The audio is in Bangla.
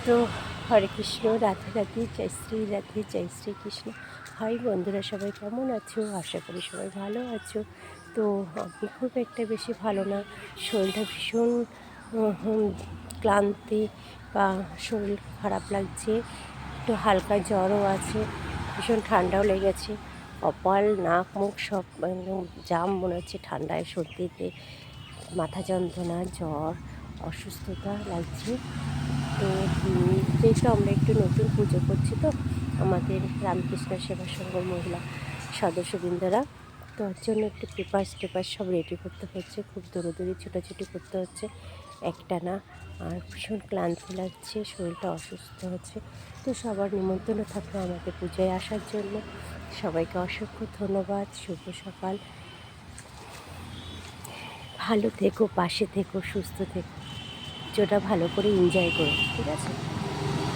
তো হরে কৃষ্ণ, রাধে রাধে, জয় শ্রী রাধে, জয় শ্রীকৃষ্ণ। হাই বন্ধুরা, সবাই কেমন আছো? আশা করি সবাই ভালো আছো। তো আমি খুব একটা বেশি ভালো না, শরীরটা ভীষণ ক্লান্তি বা শরীর খারাপ লাগছে, একটু হালকা জ্বরও আছে, ভীষণ ঠান্ডাও লেগেছে, কপাল নাক মুখ সব একদম জাম মনে হচ্ছে ঠান্ডায়, সর্দিতে, মাথা যন্ত্রণা, জ্বর, অসুস্থতা লাগছে। তো যেহেতু আমরা একটু নতুন পুজো করছি, তো আমাদের রামকৃষ্ণ সেবা সংঘ মহিলা সদস্যবৃন্দরা, তো ওর জন্য একটু পেপার টেপার সব রেডি করতে হচ্ছে, খুব দৌড়োদৌড়ি ছোটাছুটি করতে হচ্ছে একটানা। আর ভীষণ ক্লান্তি লাগছে, শরীরটা অসুস্থ হচ্ছে। তো সবার নিমন্ত্রণ থাকলো আমাদের পুজোয় আসার জন্য। সবাইকে অসংখ্য ধন্যবাদ। শুভ সকাল। ভালো থেকো, পাশে থেকো, সুস্থ থেকো, পুজোটা ভালো করে এনজয় করো, ঠিক আছে?